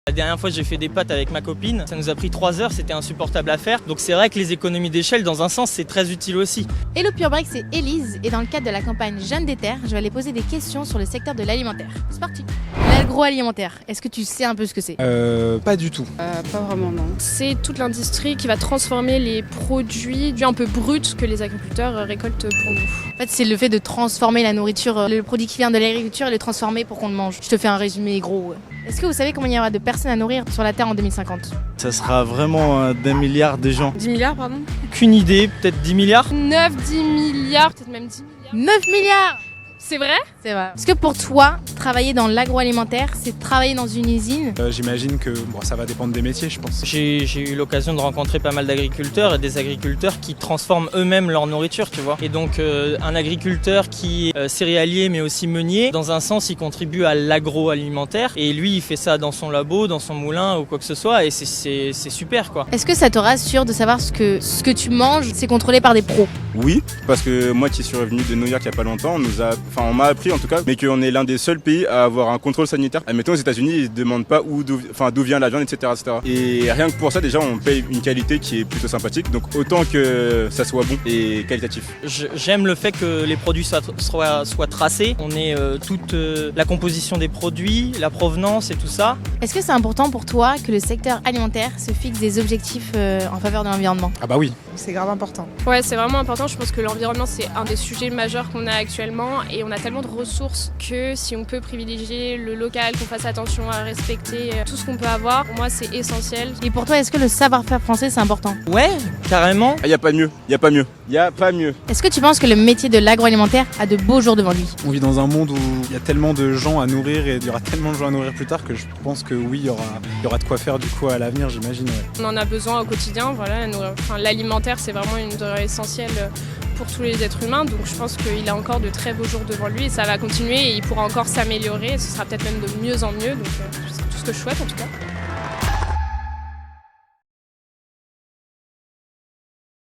La dernière fois j'ai fait des pâtes avec ma copine, ça nous a pris 3 heures, c'était insupportable à faire. Donc c'est vrai que les économies d'échelle dans un sens c'est très utile aussi. Hello Pure Break, c'est Élise et dans le cadre de la campagne Jeunes des Terres, je vais aller poser des questions sur le secteur de l'alimentaire. C'est parti. L'agroalimentaire, est-ce que tu sais un peu ce que c'est? Pas du tout. Pas vraiment, non. C'est toute l'industrie qui va transformer les produits un peu bruts que les agriculteurs récoltent pour nous. En fait, c'est le fait de transformer la nourriture, le produit qui vient de l'agriculture et le transformer pour qu'on le mange. Je te fais un résumé gros. Est-ce que vous savez combien il y aura de personnes à nourrir sur la Terre en 2050? Ça sera vraiment d'un milliard de gens. 10 milliards, pardon? Aucune idée, peut-être 10 milliards? 9-10 milliards, peut-être même 10 milliards. 9 milliards! C'est vrai? C'est vrai. Est-ce que pour toi, travailler dans l'agroalimentaire, c'est travailler dans une usine? J'imagine que ça va dépendre des métiers, je pense. J'ai eu l'occasion de rencontrer pas mal d'agriculteurs et des agriculteurs qui transforment eux-mêmes leur nourriture, tu vois. Et donc un agriculteur qui est céréalier mais aussi meunier, dans un sens il contribue à l'agroalimentaire et lui il fait ça dans son labo, dans son moulin ou quoi que ce soit et c'est super quoi. Est-ce que ça te rassure de savoir ce que tu manges, c'est contrôlé par des pros? Oui, parce que moi qui suis revenu de New York il n'y a pas longtemps, on m'a appris en tout cas, mais qu'on est l'un des seuls pays à avoir un contrôle sanitaire. Admettons aux États-Unis, ils ne demandent pas d'où vient la viande, etc., etc. Et rien que pour ça, déjà, on paye une qualité qui est plutôt sympathique. Donc autant que ça soit bon et qualitatif. J'aime le fait que les produits soient tracés. On ait toute la composition des produits, la provenance et tout ça. Est-ce que c'est important pour toi que le secteur alimentaire se fixe des objectifs en faveur de l'environnement? Ah bah oui. C'est grave important. Ouais, c'est vraiment important. Je pense que l'environnement, c'est un des sujets majeurs qu'on a actuellement et on a tellement de ressources que si on peut privilégier le local, qu'on fasse attention à respecter tout ce qu'on peut avoir, pour moi, c'est essentiel. Et pour toi, est-ce que le savoir-faire français, c'est important? Ouais, carrément. Il n'y a pas mieux, il n'y a pas mieux, il n'y a pas mieux. Est-ce que tu penses que le métier de l'agroalimentaire a de beaux jours devant lui? On vit dans un monde où il y a tellement de gens à nourrir et il y aura tellement de gens à nourrir plus tard que je pense que oui, il y aura de quoi faire du coup à l'avenir, j'imagine. Ouais. On en a besoin au quotidien. Voilà, l'alimentaire, c'est vraiment une denrée essentielle pour tous les êtres humains, donc je pense qu'il a encore de très beaux jours devant lui et ça va continuer et il pourra encore s'améliorer et ce sera peut-être même de mieux en mieux, donc c'est tout ce que je souhaite en tout cas.